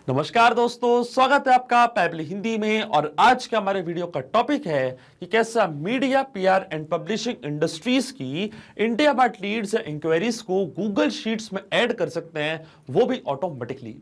नमस्कार दोस्तों, स्वागत है आपका पैबली हिंदी में। और आज का हमारे वीडियो का टॉपिक है कि कैसे media, PR and publishing industries की इंडिया मार्ट लीड्स या इंक्वायरीज को गूगल शीट्स में ऐड कर सकते हैं, वो भी ऑटोमेटिकली।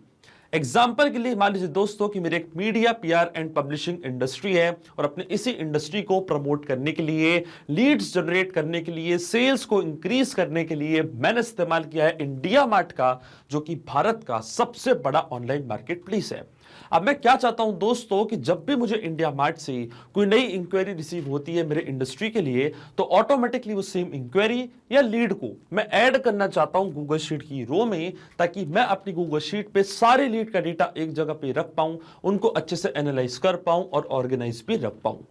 एग्जाम्पल के लिए मान लीजिए दोस्तों कि मेरे एक media, PR and publishing industry है और अपने इसी इंडस्ट्री को प्रमोट करने के लिए, लीड्स जनरेट करने के लिए, सेल्स को इंक्रीज करने के लिए मैंने इस्तेमाल किया है इंडिया मार्ट का, जो कि भारत का सबसे बड़ा ऑनलाइन मार्केट प्लेस है। अब मैं क्या चाहता हूं दोस्तों कि जब भी मुझे इंडिया मार्ट से कोई नई इंक्वायरी रिसीव होती है मेरे इंडस्ट्री के लिए, तो ऑटोमेटिकली वो सेम इंक्वायरी या लीड को मैं ऐड करना चाहता हूं गूगल शीट की रो में, ताकि मैं अपनी गूगल शीट पे सारे लीड का डेटा एक जगह पे रख पाऊं, उनको अच्छे से एनालाइज कर पाऊं और ऑर्गेनाइज भी रख पाऊं।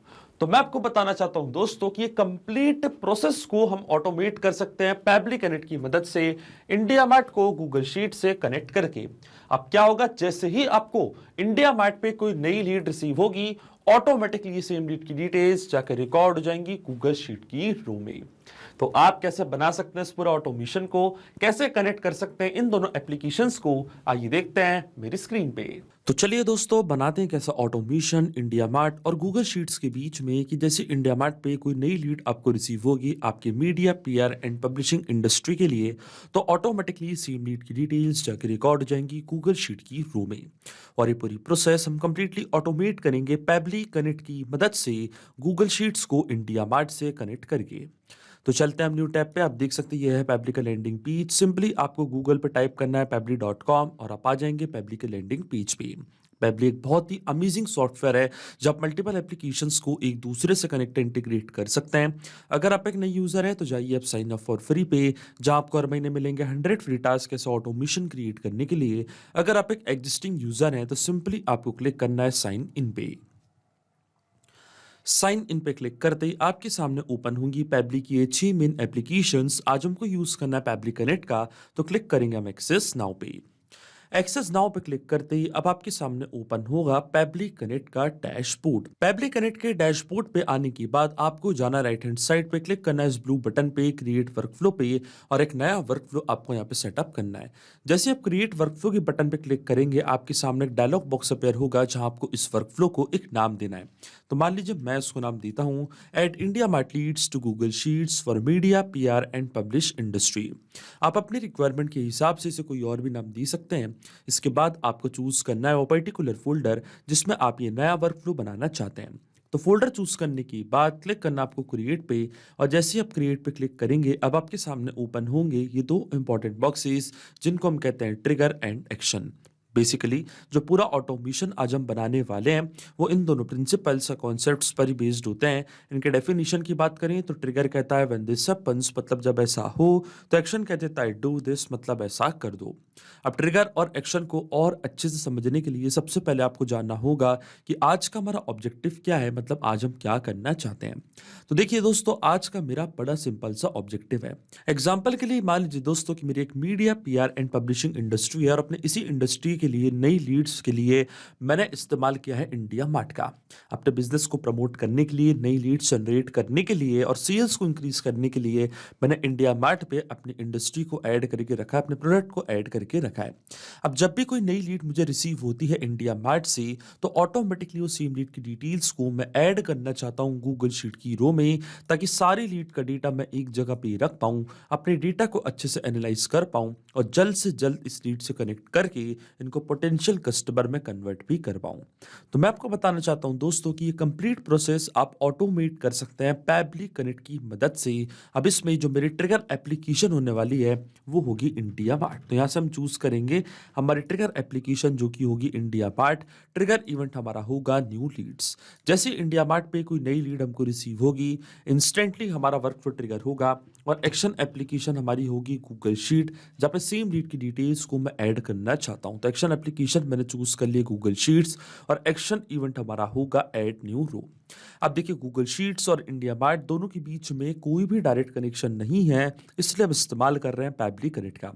तो मैं आपको बताना चाहता हूं दोस्तों कि ये कंप्लीट प्रोसेस को हम ऑटोमेट कर सकते हैं पैबली कनेक्ट की मदद से, इंडिया मार्ट को गूगल शीट से कनेक्ट करके। अब क्या होगा, जैसे ही आपको इंडिया मार्ट पे कोई नई लीड रिसीव होगी, ऑटोमेटिकली सेम लीड की डिटेल्स जाकर रिकॉर्ड हो जाएंगी गूगल शीट की रो में। तो आप कैसे बना सकते हैं इस पूरा ऑटोमेशन को, कैसे कनेक्ट कर सकते हैं इन दोनों एप्लीकेशंस को, आइए देखते हैं मेरी स्क्रीन पे। तो चलिए दोस्तों, बनाते हैं कैसा ऑटोमेशन इंडिया मार्ट और गूगल शीट्स के बीच में, कि जैसे इंडिया मार्ट पे कोई नई लीड आपको रिसीव होगी आपके media, PR and publishing industry के लिए, तो ऑटोमेटिकली सेम लीड की डिटेल्स जाके रिकॉर्ड हो जाएंगी गूगल शीट की रो में। और ये पूरी प्रोसेस हम कंप्लीटली ऑटोमेट करेंगे पैबली कनेक्ट की मदद से, गूगल शीट्स को इंडिया मार्ट से कनेक्ट करके। तो चलते हैं हम न्यू टैब पे। आप देख सकते हैं ये है पैबली का लैंडिंग पेज। सिंपली आपको गूगल पे टाइप करना है पैबली.com और आप आ जाएंगे पैबली के लैंडिंग पेज पे। पैबली एक बहुत ही अमेजिंग सॉफ्टवेयर है जो आप मल्टीपल एप्लीकेशंस को एक दूसरे से कनेक्ट इंटीग्रेट कर सकते हैं। अगर आप एक नई यूजर हैं तो जाइए आप साइन अप फॉर फ्री पे, जहां आपको हर महीने मिलेंगे 100 फ्री टास्क ऐसे ऑटोमेशन क्रिएट करने के लिए। अगर आप एक एग्जिस्टिंग यूजर हैं तो सिंपली आपको क्लिक करना है साइन इन पे। साइन इन पे क्लिक करते ही आपके सामने ओपन होंगी पैबली की ये 6 मेन एप्लीकेशंस। आज हमको यूज करना है पैबली कनेक्ट का, तो क्लिक करेंगे हम एक्सेस नाउ पे। एक्सेस नाउ पे क्लिक करते ही अब आपके सामने ओपन होगा पैबली कनेक्ट का डैशबोर्ड। पैबली कनेक्ट के डैशबोर्ड पे आने के बाद आपको जाना राइट हैंड साइड पे, क्लिक करना है इस ब्लू बटन पे क्रिएट वर्कफ्लो पे, और एक नया वर्कफ्लो आपको यहाँ पे सेटअप करना है। जैसे आप क्रिएट वर्कफ्लो के बटन पे क्लिक करेंगे, आपके सामने एक डायलॉग बॉक्स अपेयर होगा जहां आपको इस वर्कफ्लो को एक नाम देना है। तो मान लीजिए मैं इसको नाम देता हूँ add India mart leads to Google sheets for media, PR and publish industry. आप अपनी रिक्वायरमेंट के हिसाब से इसे कोई और भी नाम दे सकते हैं। इसके बाद आपको चूज करना है वो पर्टिकुलर फोल्डर जिसमें आप ये नया वर्कफ्लो बनाना चाहते हैं। तो फोल्डर चूज करने के बाद क्लिक करना आपको क्रिएट पे, और जैसे ही आप क्रिएट पे क्लिक करेंगे अब आपके सामने ओपन होंगे ये दो इंपॉर्टेंट बॉक्सेस जिनको हम कहते हैं ट्रिगर एंड एक्शन। बेसिकली जो पूरा ऑटोमेशन आज हम बनाने वाले हैं वो इन दोनों प्रिंसिपल्स और कॉन्सेप्ट्स पर ही बेस्ड होते हैं। इनके डेफिनेशन की बात करें तो ट्रिगर कहता है व्हेन दिस हैपेंस, मतलब जब ऐसा हो। तो एक्शन कह देता है डू दिस, मतलब ऐसा कर दो। अब ट्रिगर और एक्शन को और अच्छे से समझने के लिए सबसे पहले आपको जानना होगा कि आज का हमारा ऑब्जेक्टिव क्या है, मतलब आज हम क्या करना चाहते हैं। तो देखिए दोस्तों, आज का मेरा बड़ा सिंपल सा ऑब्जेक्टिव है। एग्जाम्पल के लिए मान लीजिए दोस्तों कि मेरी एक media, PR and publishing industry है और अपने इसी इंडस्ट्री के लिए नई लीड्स के लिए मैंने इस्तेमाल किया है इंडिया मार्ट का। अपने बिजनेस को प्रमोट करने के लिए, नई लीड्स जनरेट करने के लिए और सेल्स को इंक्रीज करने के लिए मैंने इंडिया मार्ट पे अपनी इंडस्ट्री को ऐड करके रखा है, अपने प्रोडक्ट को ऐड करके रखा है। अब जब भी कोई नई लीड मुझे रिसीव होती है इंडिया मार्ट से, तो ऑटोमेटिकली वो सेम लीड की डिटेल्स को मैं ऐड करना चाहता हूँ गूगल शीट की रो में, ताकि सारी लीड का डेटा मैं एक जगह पे रख पाऊँ, अपने डेटा को अच्छे से एनालाइज कर पाऊँ और जल्द से जल्द इस लीड से कनेक्ट करके इनको पोटेंशियल कस्टमर में कन्वर्ट भी कर पाऊँ। तो मैं आपको बताना चाहता हूँ दोस्तों कि ये कंप्लीट प्रोसेस आप ऑटोमेट कर सकते हैं पैबली कनेक्ट की मदद से। अब इसमें जो मेरी ट्रिगर एप्लीकेशन होने वाली है वो होगी इंडिया मार्ट। तो यहाँ से हम चूज करेंगे हमारी ट्रिगर एप्लीकेशन जो कि होगी इंडिया मार्ट। ट्रिगर इवेंट हमारा होगा न्यू लीड्स। जैसे इंडिया मार्ट पे कोई नई लीड हमको रिसीव होगी, इंस्टेंटली हमारा वर्कफ्लो ट्रिगर होगा और एक्शन एप्लीकेशन हमारी होगी गूगल शीट, जहाँ पे सेम लीड की डिटेल्स को मैं ऐड करना चाहता हूँ। तो एक्शन एप्लीकेशन मैंने चूज कर लिया गूगल शीट्स और एक्शन इवेंट हमारा होगा ऐड न्यू रो। अब देखिए गूगल शीट्स और इंडिया मार्ट दोनों के बीच में कोई भी डायरेक्ट कनेक्शन नहीं है, इसलिए हम इस्तेमाल कर रहे हैं पैबली कनेक्ट का।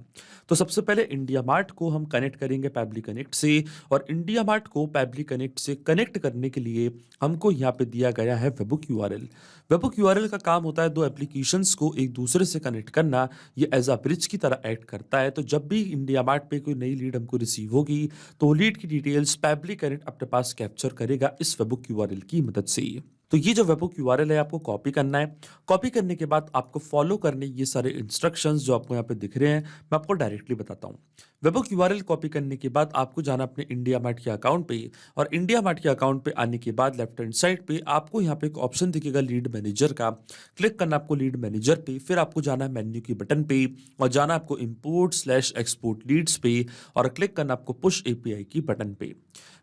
तो सबसे पहले इंडिया मार्ट को हम कनेक्ट करेंगे पैबली कनेक्ट से, और इंडिया मार्ट को पैबली कनेक्ट से कनेक्ट करने के लिए हमको यहाँ पे दिया गया है वेबुक यूआरएल। वेबुक यूआरएल का काम होता है दो एप्लीकेशंस को एक दूसरे से कनेक्ट करना। ये एज अ ब्रिज की तरह एक्ट करता है। तो जब भी इंडिया मार्ट पे कोई नई लीड हमको रिसीव होगी, तो लीड की डिटेल्स पैब्लिक कनेक्ट अपने पास कैप्चर करेगा इस वेबहुक यूआरएल की मदद से। तो ये जो वेबहुक यूआरएल है आपको कॉपी करना है। कॉपी करने के बाद आपको फॉलो करने ये सारे इंस्ट्रक्शंस जो आपको यहाँ पे दिख रहे हैं, मैं आपको डायरेक्टली बताता हूँ। वेबहुक यूआरएल कॉपी करने के बाद आपको जाना अपने इंडिया मार्ट के अकाउंट पे, और इंडिया मार्ट के अकाउंट पे आने के बाद लेफ्ट हैंड साइड पे आपको यहाँ पे एक ऑप्शन दिखेगा लीड मैनेजर का। क्लिक करना आपको लीड मैनेजर पे, फिर आपको जाना है मेन्यू के बटन पे और जाना आपको इंपोर्ट स्लैश एक्सपोर्ट लीड्स पे, और क्लिक करना आपको पुश एपीआई की बटन पे।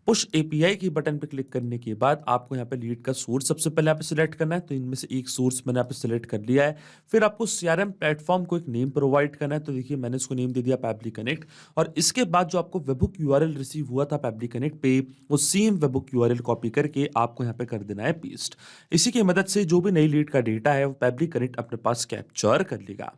पुश एपीआई की बटन पे क्लिक करने के बाद आपको यहाँ पे लीड का सोर्स सबसे पहले यहाँ पे सिलेक्ट करना है, तो इनमें से एक सोर्स मैंने यहाँ पे सिलेक्ट कर लिया है। फिर आपको सीआरएम प्लेटफॉर्म को एक नेम प्रोवाइड करना है, तो देखिए मैंने इसको नेम दे दिया पैब्लिक कनेक्ट। और इसके बाद जो आपको वेबहुक यूआरएल रिसीव हुआ था पैब्लिक कनेक्ट पे, वो सेम वेबहुक यूआरएल कॉपी करके आपको यहाँ पे कर देना है पेस्ट। इसी की मदद से जो भी नई लीड का डेटा है वो पैब्लिक कनेक्ट अपने पास कैप्चर कर लेगा।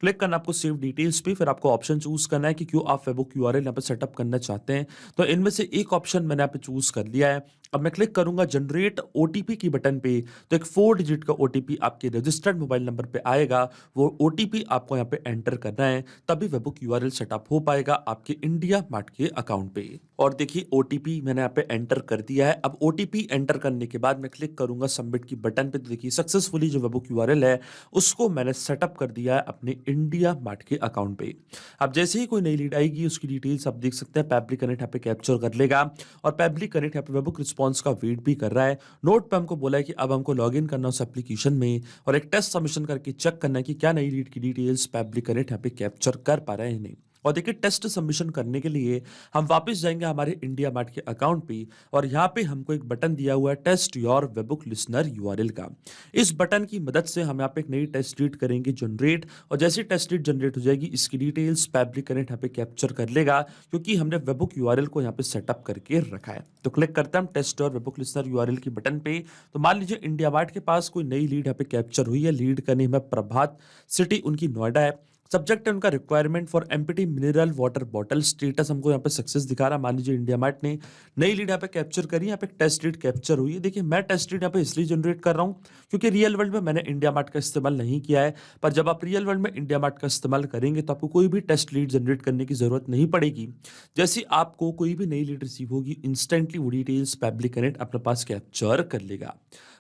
क्लिक करना आपको सेव डिटेल्स पे, फिर आपको ऑप्शन चूज करना है कि क्यों आप फेसबुक यूआरएल यहाँ पे सेटअप करना चाहते हैं। तो इनमें से एक ऑप्शन मैंने यहाँ पे चूज कर लिया है। अब मैं क्लिक करूंगा जनरेट ओटीपी की बटन पे, तो एक 4 डिजिट का ओटीपी आपके रजिस्टर्ड मोबाइल नंबर पे आएगा। वो ओटीपी आपको यहाँ पे एंटर करना है, तभी फेसबुक यूआरएल सेटअप हो पाएगा आपके इंडिया मार्ट के अकाउंट पे। और देखिए ओटीपी मैंने यहाँ पे एंटर कर दिया है। अब ओटीपी एंटर करने के बाद मैं क्लिक करूंगा सबमिट की बटन पे, तो देखिए सक्सेसफुली जो फेसबुक यूआरएल है उसको मैंने सेटअप कर दिया है अपने इंडिया मार्ट के अकाउंट पे। अब जैसे ही कोई नई लीड आएगी उसकी डिटेल्स आप देख सकते हैं पैब्लिक कनेक्ट यहाँ पे कैप्चर कर लेगा, और पैब्लिक कनेक्ट यहाँ पे वेबहुक रिस्पॉन्स का वेट भी कर रहा है। नोट पे हमको बोला है कि अब हमको लॉग इन करना उस एप्लीकेशन में और एक टेस्ट सबमिशन करके चेक करना है कि क्या नई लीड की डिटेल्स पैब्लिक कनेक्ट यहाँ पे कैप्चर कर पा रहे हैं नहीं। और देखिए टेस्ट सबमिशन करने के लिए हम वापस जाएंगे हमारे इंडिया मार्ट के अकाउंट पे, और यहाँ पे हमको एक बटन दिया हुआ है test your webhook listener URL का। इस बटन की मदद से हम यहाँ पे एक नई टेस्ट लीड करेंगे जनरेट, और जैसे टेस्ट लीड जनरेट हो जाएगी इसकी डिटेल्स पैब्लिक कनेक्ट यहाँ पे कैप्चर कर लेगा, क्योंकि हमने वेबहुक यूआरएल को यहाँ पे सेटअप करके रखा है। तो क्लिक करते हैं हम test your webhook listener URL की बटन पे। तो मान लीजिए इंडिया मार्ट के पास कोई नई लीड यहाँ पे कैप्चर हुई है। लीड का नेम है प्रभात, सिटी उनकी नोएडा है, सब्जेक्ट है उनका requirement for empty mineral water bottle, status हमको यहाँ पे सक्सेस दिखा रहा है। मान लीजिए इंडिया मार्ट ने नई लीड यहाँ पे कैप्चर करी, यहाँ पे टेस्ट लीड कैप्चर हुई है। देखिए मैं टेस्ट लीड यहाँ पे इसलिए जनरेट कर रहा हूँ क्योंकि रियल वर्ल्ड में मैंने इंडिया मार्ट का इस्तेमाल नहीं किया है, पर जब आप रियल वर्ल्ड में इंडिया मार्ट का इस्तेमाल करेंगे तो आपको कोई भी टेस्ट लीड जनरेट करने की जरूरत नहीं पड़ेगी। जैसे आपको कोई भी नई लीड रिसीव होगी इंस्टेंटली वो डिटेल्स पैब्लिक कनेक्ट अपने पास कैप्चर कर लेगा।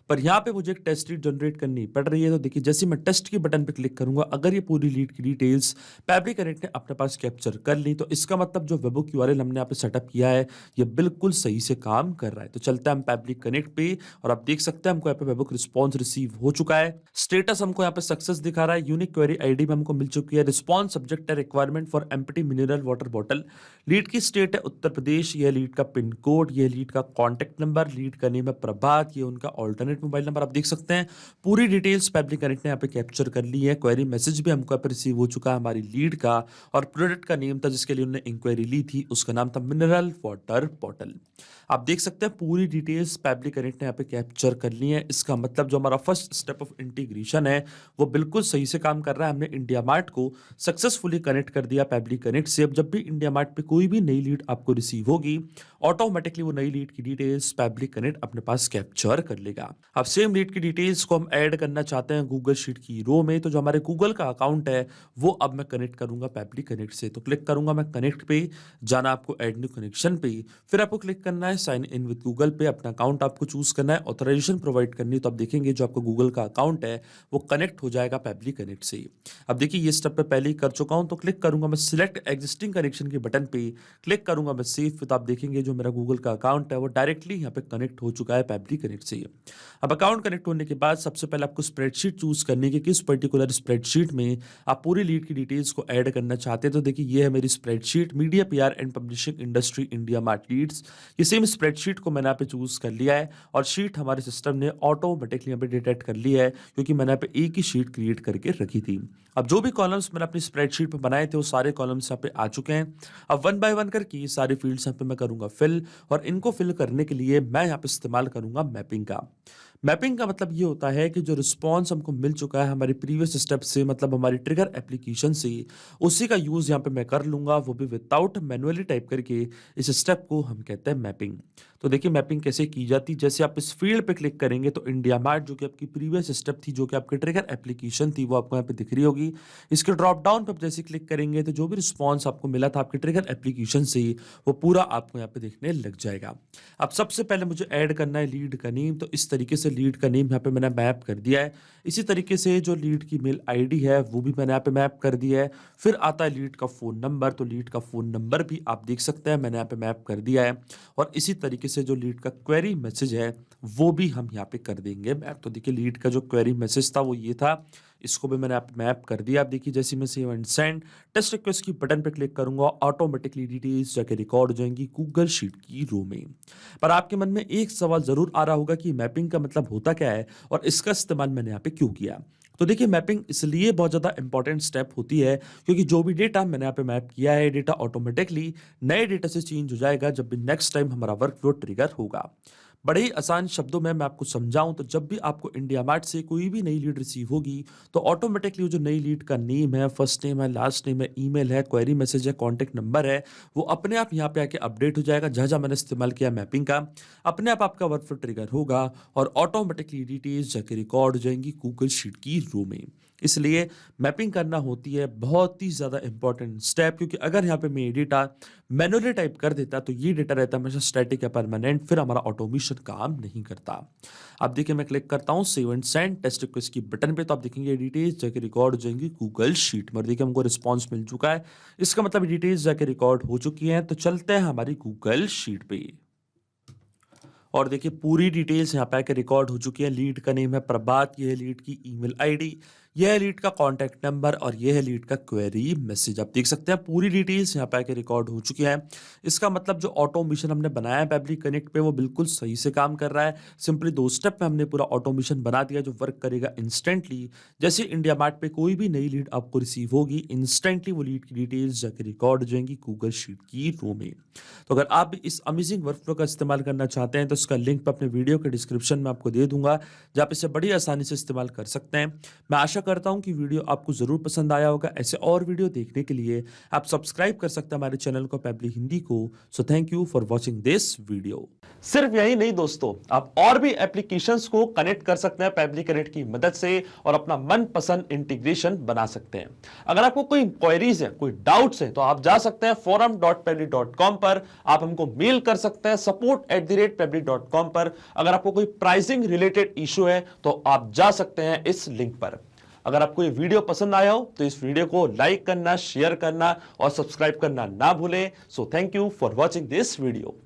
पर यहाँ पे मुझे एक टेस्ट लीड जनरेट करनी पड़ रही है, तो देखिए जैसे मैं टेस्ट की बटन पे क्लिक करूंगा, अगर ये पूरी लीड की डिटेल्स पैब्लिक कनेक्ट ने अपने पास कैप्चर कर ली, तो इसका मतलब जो वेबहुक यूआरएल हमने यहाँ पे सेटअप किया है ये बिल्कुल सही से काम कर रहा है। तो चलते हैं हम पैब्लिक कनेक्ट पे, और आप देख सकते हैं हमको यहाँ पे वेबहुक रिस्पॉन्स रिसीव हो चुका है। स्टेटस हमको यहाँ पे सक्सेस दिखा रहा है, यूनिक क्वेरी आईडी भी हमको मिल चुकी है, रिस्पॉन्स सब्जेक्ट है requirement for empty mineral water bottle, lead की स्टेट है उत्तर प्रदेश, यह लीड का पिन कोड, यह लीड का कॉन्टेक्ट नंबर, लीड का नेम है प्रभात, ये उनका ऑल्टरनेट मोबाइल नंबर। आप देख सकते हैं पूरी डिटेल्स पैब्लिक कनेक्ट ने यहाँ पे कैप्चर कर ली है। क्वेरी मैसेज भी हमको यहाँ पे रिसीव हो चुका है हमारी लीड का, और प्रोडक्ट का नेम था जिसके लिए उन्होंने इंक्वायरी ली थी उसका नाम था मिनरल वाटर बॉटल। आप देख सकते हैं पूरी डिटेल्स पैब्लिक कनेक्ट ने यहाँ पे कैप्चर कर ली है। इसका मतलब जो हमारा फर्स्ट स्टेप ऑफ इंटीग्रेशन है वो बिल्कुल सही से काम कर रहा है। हमने इंडिया मार्ट को सक्सेसफुली कनेक्ट कर दिया पैब्लिक कनेक्ट से। अब जब भी इंडिया मार्ट पे कोई भी नई लीड आपको रिसीव होगी, ऑटोमेटिकली वो नई लीड की डिटेल्स पैब्लिक कनेक्ट अपने पास कैप्चर कर लेगा। अब सेम लीड की डिटेल्स को हम ऐड करना चाहते हैं गूगल शीट की रो में, तो जो हमारे गूगल का अकाउंट है वो अब मैं कनेक्ट करूंगा पैब्लिक कनेक्ट से। तो क्लिक करूंगा मैं कनेक्ट पे, जाना आपको ऐड न्यू कनेक्शन पे, फिर आपको क्लिक करना है साइन इन विद गूगल पे, अपना अकाउंट आपको चूज करना है, ऑथराइजेशन प्रोवाइड करनी है। तो आप देखेंगे जो आपका गूगल का अकाउंट है वो कनेक्ट हो जाएगा पैब्लिक कनेक्ट से। अब देखिए ये स्टेप मैं पहले ही कर चुका हूं, तो क्लिक करूंगा मैं सिलेक्ट एग्जिस्टिंग कनेक्शन के बटन पे, क्लिक करूंगा मैं सेव, तो आप देखेंगे जो मेरा गूगल का अकाउंट है वो डायरेक्टली यहाँ पे कनेक्ट हो चुका है पैब्लिक कनेक्ट से। अब अकाउंट कनेक्ट होने के बाद सबसे पहले आपको स्प्रेडशीट चूज करनी है कि किस पर्टिकुलर स्प्रेडशीट में आप पूरी लीड की डिटेल्स को ऐड करना चाहते हैं। तो देखिए ये है मेरी spreadsheet, media PR and publishing industry India mart leads. ये सेम स्प्रेडशीट को मैंने यहाँ पे चूज कर लिया है, और शीट हमारे सिस्टम ने ऑटोमेटिकली यहाँ पे डिटेक्ट कर लिया है क्योंकि मैंने यहाँ पे एक ही शीट क्रिएट करके रखी थी। अब जो भी कॉलम्स मैंने अपनी स्प्रेडशीट पे बनाए थे वो सारे कॉलम्स यहाँ पे आ चुके हैं। अब वन बाय वन करके ये सारे फील्ड्स यहाँ पे मैं करूंगा फिल, और इनको फिल करने के लिए मैं यहाँ पे इस्तेमाल करूंगा मैपिंग का। मैपिंग का मतलब ये होता है कि जो रिस्पॉन्स हमको मिल चुका है हमारी प्रीवियस स्टेप से, मतलब हमारी ट्रिगर एप्लीकेशन से, उसी का यूज़ यहाँ पे मैं कर लूँगा, वो भी विदाउट मैनुअली टाइप करके। इस स्टेप को हम कहते हैं मैपिंग। तो देखिए मैपिंग कैसे की जाती है, जैसे आप इस फील्ड पे क्लिक करेंगे तो इंडिया मार्ट जो कि आपकी प्रीवियस स्टेप थी, जो कि आपकी ट्रिगर एप्लीकेशन थी, वो आपको यहाँ पे दिख रही होगी। इसके ड्रॉप डाउन पे आप जैसे क्लिक करेंगे तो जो भी रिस्पॉन्स आपको मिला था आपकी ट्रिगर एप्लीकेशन से, वो पूरा आपको यहाँ पे देखने लग जाएगा। अब सबसे पहले मुझे ऐड करना है लीड का नेम, तो इस तरीके से लीड का नेम यहाँ पे मैंने मैप कर दिया है। इसी तरीके से जो लीड की मेल आईडी है वो भी मैंने यहाँ पे मैप कर दिया है। फिर आता है लीड का फ़ोन नंबर, तो लीड का फ़ोन नंबर भी आप देख सकते हैं मैंने यहाँ पे मैप कर दिया है। और इसी तरीके से जो लीड का क्वेरी मैसेज है वो भी हम यहाँ पे कर देंगे मैप। तो देखिए लीड का जो क्वेरी मैसेज था वो ये था, इसको भी मैंने आप मैप कर दिया। आप देखिए जैसे मैं save and send test request की बटन पे क्लिक करूंगा, ऑटोमेटिकली डिटेल्स जाके रिकॉर्ड हो जाएंगी गूगल शीट की रो में। पर आपके मन में एक सवाल जरूर आ रहा होगा कि मैपिंग का मतलब होता क्या है और इसका इस्तेमाल मैंने यहाँ पे क्यों किया। तो देखिए मैपिंग इसलिए बहुत ज़्यादा इंपॉर्टेंट स्टेप होती है क्योंकि जो भी डेटा मैंने यहाँ पे मैप किया है, डेटा ऑटोमेटिकली नए डेटा से चेंज हो जाएगा जब भी नेक्स्ट टाइम हमारा वर्कफ्लो ट्रिगर होगा। बड़े ही आसान शब्दों में मैं आपको समझाऊं तो जब भी आपको इंडिया मार्ट से कोई भी नई लीड रिसीव होगी तो ऑटोमेटिकली वो जो नई लीड का नेम है, फर्स्ट नेम है, लास्ट नेम है, ईमेल है, क्वेरी मैसेज है, कॉन्टैक्ट नंबर है, वो अपने आप यहाँ पे आके अपडेट हो जाएगा। जहाँ जहाँ मैंने इस्तेमाल किया मैपिंग का, अपने आप आपका वर्कफ्लो ट्रिगर होगा और ऑटोमेटिकली डिटेल्स जाके रिकॉर्ड हो जाएंगी गूगल शीट की रो में। इसलिए मैपिंग करना होती है बहुत ही ज़्यादा इंपॉर्टेंट स्टेप, क्योंकि अगर यहाँ पे मैं डेटा मैनुअली टाइप कर देता तो ये डेटा रहता हमेशा स्टैटिक या परमानेंट, फिर हमारा ऑटोमेशन काम नहीं करता। अब देखिए मैं क्लिक करता हूँ save and send test request की बटन पे, तो आप देखेंगे डिटेल्स जाके रिकॉर्ड हो जाएंगी गूगल शीट में। और देखिए हमको रिस्पॉन्स मिल चुका है, इसका मतलब डिटेल्स जाके रिकॉर्ड हो चुकी हैं। तो चलते हैं हमारी गूगल शीट पे और देखिए पूरी डिटेल्स यहाँ पे आके रिकॉर्ड हो चुकी है। लीड का नेम है प्रभात, ये है लीड की ईमेल आईडी, यह है लीड का कॉन्टैक्ट नंबर और यह है लीड का क्वेरी मैसेज। आप देख सकते हैं पूरी डिटेल्स यहाँ पे आके रिकॉर्ड हो चुकी है। इसका मतलब जो ऑटोमेशन हमने बनाया है पेबली कनेक्ट पे वो बिल्कुल सही से काम कर रहा है। सिंपली 2 स्टेप में हमने पूरा ऑटोमेशन बना दिया जो वर्क करेगा इंस्टेंटली। जैसे इंडिया मार्ट पे कोई भी नई लीड आपको रिसीव होगी, इंस्टेंटली वो लीड की डिटेल्स जाके रिकॉर्ड हो जाएंगी गूगल शीट की रो में। तो अगर आप भी इस अमेजिंग वर्कफ्लो का इस्तेमाल करना चाहते हैं तो इसका लिंक मैं अपने वीडियो के डिस्क्रिप्शन में आपको दे दूंगा, जहाँ आप इसे बड़ी आसानी से इस्तेमाल कर सकते हैं। मैं आशा करता हूं कि वीडियो आपको जरूर पसंद आया होगा। ऐसे और वीडियो देखने के लिए आप सब्सक्राइब कर सकते हैं हमारे चैनल को पेबली हिंदी को। So thank you for watching this video. सिर्फ यही नहीं दोस्तों, आप और भी एप्लीकेशंस को कनेक्ट कर सकते हैं पेबली कनेक्ट की मदद से और अपना मनपसंद इंटीग्रेशन बना सकते हैं। अगर आपको कोई क्वेरीज है, कोई डाउट्स है, तो आप जा सकते हैं forum.pebly.com पर, आप हमको मेल कर सकते हैं support@pebly.com पर। अगर आपको कोई प्राइसिंग रिलेटेड इशू है तो आप जा सकते हैं इस लिंक पर। अगर आपको ये वीडियो पसंद आया हो तो इस वीडियो को लाइक करना, शेयर करना और सब्सक्राइब करना ना भूलें। So thank you for watching this video.